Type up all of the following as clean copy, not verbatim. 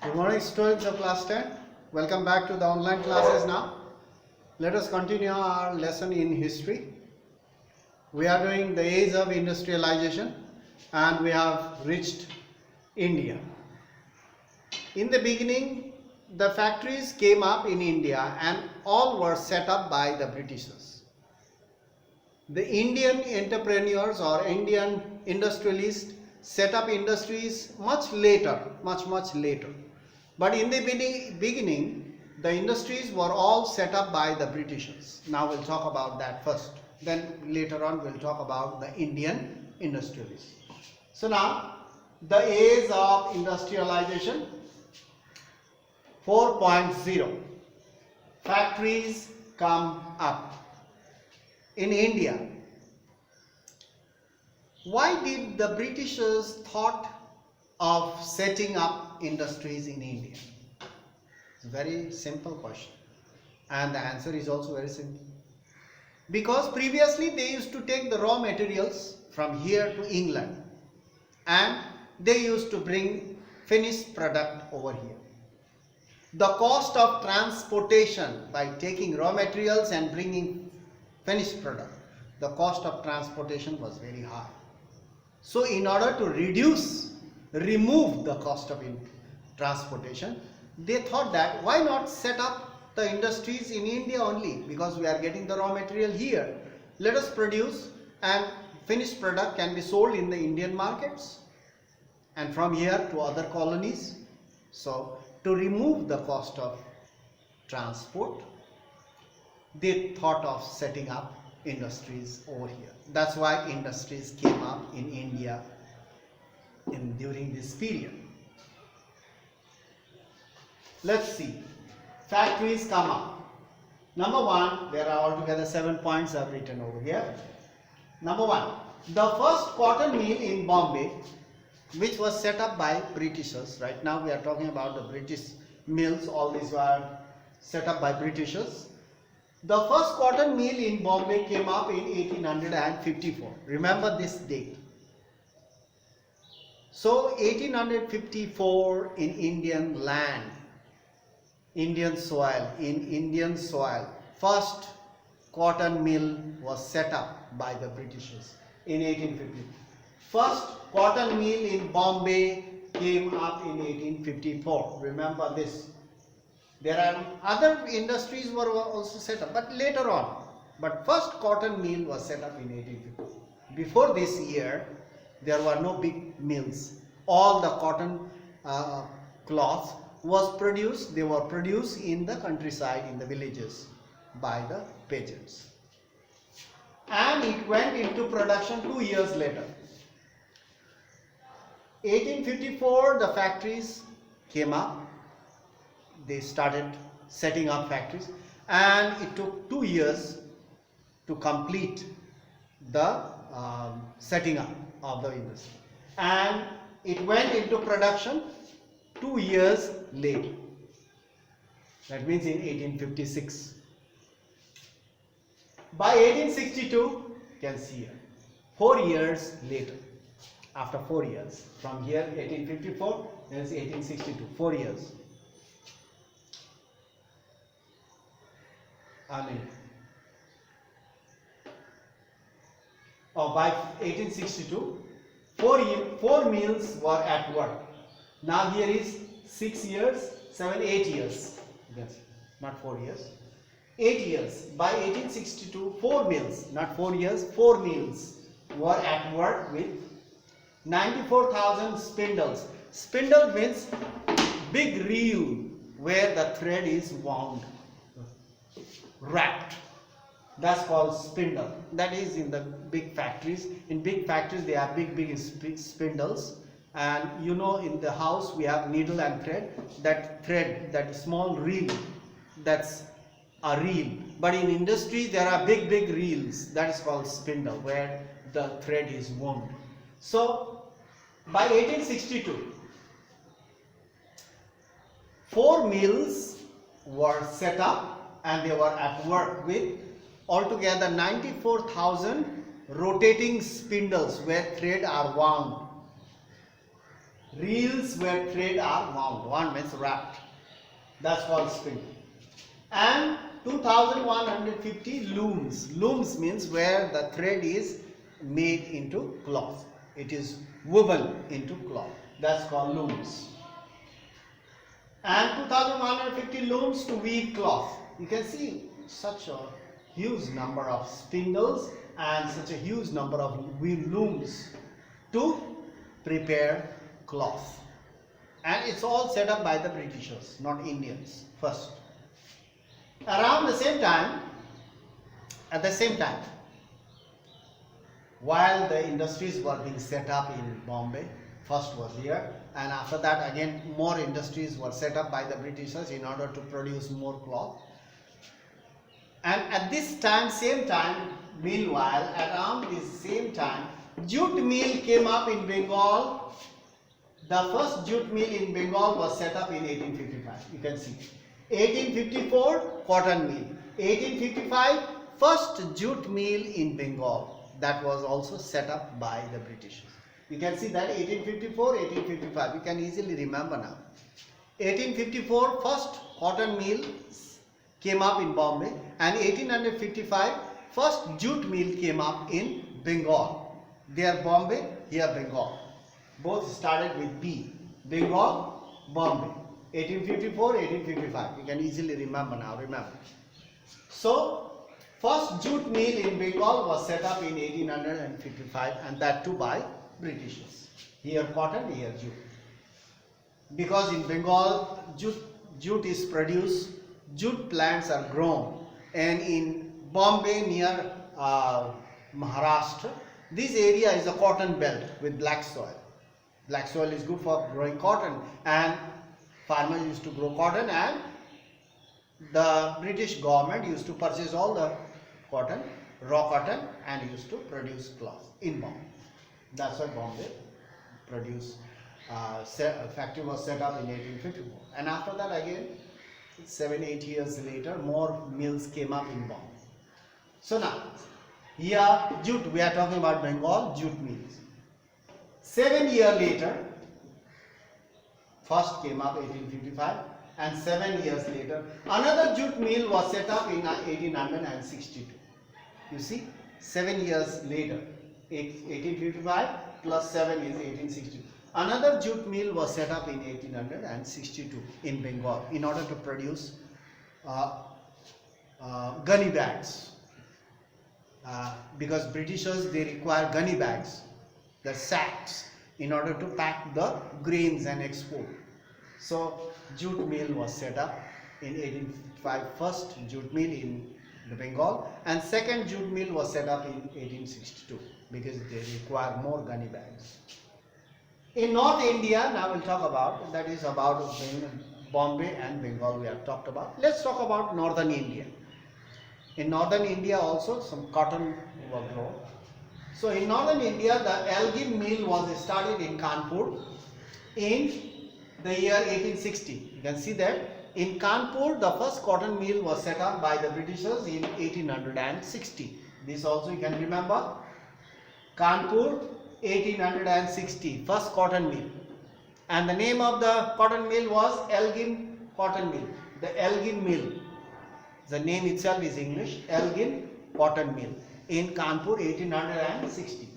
Good morning, students of class 10. Welcome back to the online classes now. Let us continue our lesson in history. We are doing the age of industrialization and we have reached India. In the beginning, the factories came up in India and all were set up by the Britishers. The Indian entrepreneurs or Indian industrialists set up industries much later, much later. But in the beginning, the industries were all set up by the Britishers. Now we'll talk about that first. Then later on we'll talk about the Indian industrialists. So now, the age of industrialization 4.0. Factories come up. In India, why did the Britishers thought of setting up industries in India? It's a very simple question and the answer is also very simple. Because previously they used to take the raw materials from here to England and they used to bring finished product over here. The cost of transportation by taking raw materials and bringing finished product, the cost of transportation was very high. So in order to remove the cost of transportation, they thought that why not set up the industries in India only, because we are getting the raw material here. Let us produce and finished product can be sold in the Indian markets and from here to other colonies. So to remove the cost of transport, they thought of setting up industries over here. That's why industries came up in India during this period. Let's see. Factories come up. Number one, there are altogether 7 points I've written over here. Number one, the first cotton mill in Bombay, which was set up by Britishers. Right now we are talking about the British mills. All these were set up by Britishers. The first cotton mill in Bombay came up in 1854. Remember this date. So 1854 in Indian land, Indian soil, first cotton mill was set up by the Britishers in 1850. First cotton mill in Bombay came up in 1854. Remember this. There are other industries were also set up, but later on. But first cotton mill was set up in 1850. Before this year, there were no big mills. All the cotton cloth was produced. They were produced in the countryside, in the villages, by the peasants. And it went into production 2 years later. 1854, the factories came up. They started setting up factories and it took 2 years to complete the setting up of the industry, and it went into production 2 years later. That means in 1856. By 1862, you can see here, 4 years later, after 4 years, from here 1854, then it's 1862, 4 years. By 1862, four mills were at work. Now here is 6 years, 7, 8 years. Yes, not 4 years. 8 years. By 1862, 4 mills, not 4 years, 4 mills were at work with 94,000 spindles. Spindle means big reel where the thread is wound, wrapped. That's called spindle. That is in the big factories. In big factories they have big spindles, and you know in the house we have needle and thread. That thread, that small reel, that's a reel. But in industries there are big reels. That is called spindle, where the thread is wound. So by 1862, 4 mills were set up and they were at work with altogether 94,000 rotating spindles where thread are wound. reels where thread are wound. Wound means wrapped. That's called spindle. And 2150 looms. Looms means where the thread is made into cloth. It is woven into cloth. That's called looms. And 2150 looms to weave cloth. You can see such a huge number of spindles and such a huge number of looms to prepare cloth. And it's all set up by the Britishers, not Indians first. Around the same time, at the same time, while the industries were being set up in Bombay, first was here, and after that again more industries were set up by the Britishers in order to produce more cloth. And at this time, same time, meanwhile, around this same time, jute mill came up in Bengal. The first jute mill in Bengal was set up in 1855. You can see. 1854, cotton mill. 1855, first jute mill in Bengal. That was also set up by the Britishers. You can see that 1854, 1855. You can easily remember now. 1854, first cotton mill came up in Bombay, and 1855, first jute mill came up in Bengal. There Bombay, here Bengal. Both started with B. Bengal, Bombay. 1854, 1855. You can easily remember now. Remember. So, first jute mill in Bengal was set up in 1855, and that too by Britishers. Here cotton, here jute. Because in Bengal, jute is produced, jute plants are grown, and in Bombay near Maharashtra, this area is a cotton belt with black soil. Black soil is good for growing cotton, and farmers used to grow cotton, and the British government used to purchase all the cotton, raw cotton, and used to produce cloth in Bombay. That's why Bombay produced, factory was set up in 1854. And after that again, 7-8 years later, more mills came up in Bombay. So now, here jute, we are talking about Bengal, jute mills. 7 years later, first came up 1855, and 7 years later, another jute mill was set up in 1862. You see, 7 years later, 1855 plus 7 is 1862. Another jute mill was set up in 1862 in Bengal in order to produce gunny bags. Because Britishers, they require gunny bags, the sacks, in order to pack the grains and export. So jute mill was set up in 1855, first jute mill in the Bengal, and second jute mill was set up in 1862 because they require more gunny bags. In North India, now we'll talk about, that is about Bombay and Bengal we have talked about. Let's talk about Northern India. In Northern India also some cotton was grown. So in Northern India, the Elgin mill was started in Kanpur in the year 1860. You can see that in Kanpur, the first cotton mill was set up by the Britishers in 1860. This also you can remember. Kanpur, 1860, first cotton mill. And the name of the cotton mill was Elgin Cotton Mill. The Elgin mill. The name itself is English, Elgin Cotton Mill in Kanpur, 1860.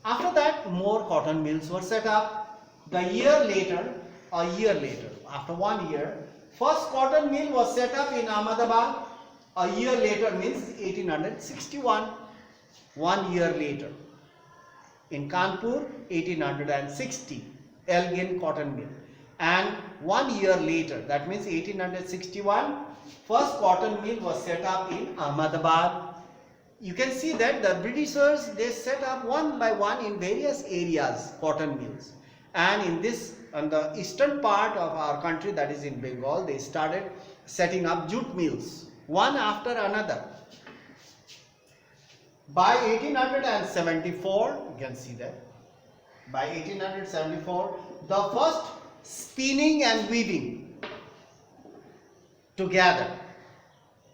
After that, more cotton mills were set up. A year later, after 1 year, first cotton mill was set up in Ahmedabad. A year later means 1861. 1 year later. In Kanpur, 1860, Elgin Cotton Mill. And 1 year later, that means 1861, first cotton mill was set up in Ahmedabad. You can see that the Britishers, they set up one by one in various areas cotton mills. And in this, on the eastern part of our country, that is in Bengal, they started setting up jute mills, one after another. By 1874, you can see that, by 1874, the first spinning and weaving together.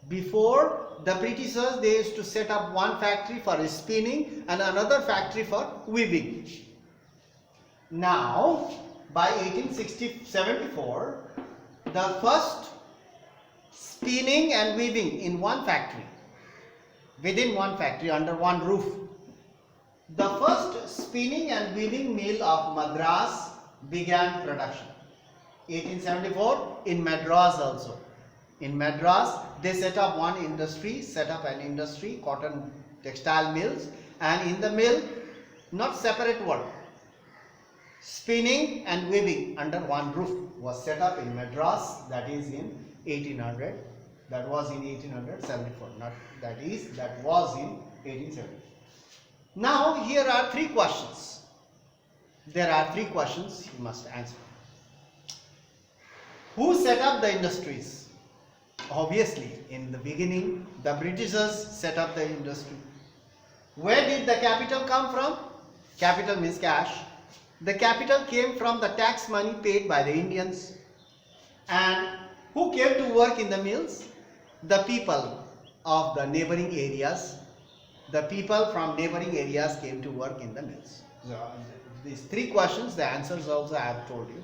Before, the Britishers, they used to set up one factory for spinning and another factory for weaving. Now, by 1874, the first spinning and weaving in one factory, within one factory, under one roof. The first spinning and weaving mill of Madras began production. 1874 in Madras also. In Madras, they set up an industry, cotton textile mills, and in the mill, not separate work, spinning and weaving under one roof was set up in Madras, that is in 1800, that was in 1874, not that is, that was in 1870. Now here are three questions. There are three questions you must answer. Who set up the industries? Obviously, in the beginning, the Britishers set up the industry. Where did the capital come from? Capital means cash. The capital came from the tax money paid by the Indians. And who came to work in the mills? The people of the neighboring areas. The people from neighboring areas came to work in the mills. So, these three questions, the answers also I have told you.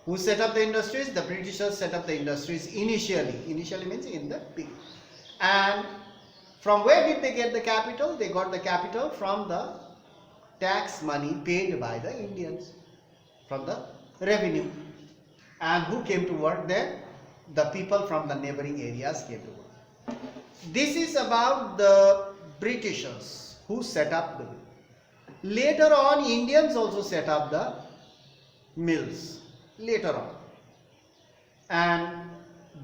Who set up the industries? The Britishers set up the industries initially. Initially means in the beginning. And from where did they get the capital? They got the capital from the tax money paid by the Indians, from the revenue. And who came to work there? The people from the neighboring areas came to work. This is about the Britishers who set up the mill. Later on, Indians also set up the mills. Later on. And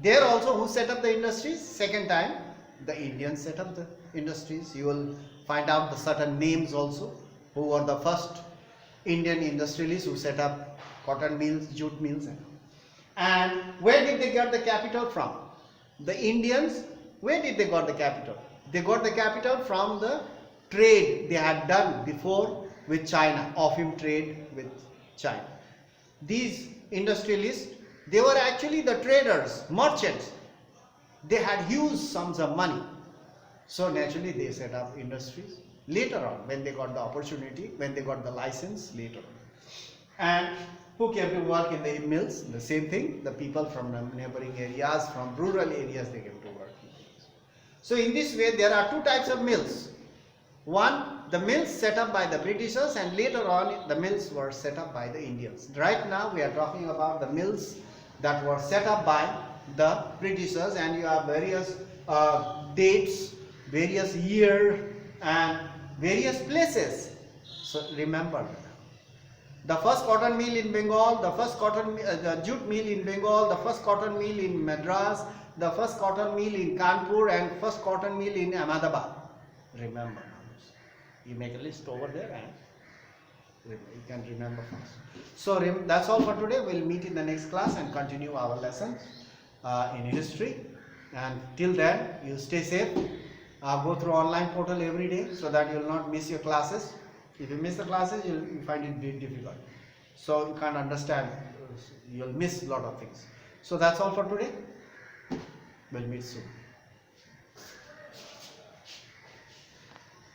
there also who set up the industries? Second time, the Indians set up the industries. You will find out the certain names also, who were the first Indian industrialists who set up cotton mills, jute mills. And where did they get the capital from? The Indians, where did they got the capital? They got the capital from the trade they had done before with China, opium trade with China. These industrialists, they were actually the traders, merchants. They had huge sums of money. So naturally they set up industries. Later on, when they got the opportunity, when they got the license, later on. And who came to work in the mills? The same thing, the people from the neighboring areas, from rural areas, they came to work. So in this way, there are two types of mills. One, the mills set up by the Britishers, and later on the mills were set up by the Indians. Right now we are talking about the mills that were set up by the Britishers, and you have various dates, various year and various places. So remember the first cotton mill in Bengal, the first the jute mill in Bengal, the first cotton mill in Madras, the first cotton mill in Kanpur, and first cotton mill in Ahmedabad. Remember. You make a list over there and you can remember first. So that's all for today. We'll meet in the next class and continue our lessons in history. And till then, you stay safe. Go through online portal every day so that you will not miss your classes. If you miss the classes, you find it very difficult. So you can't understand. You'll miss a lot of things. So that's all for today. We'll meet soon.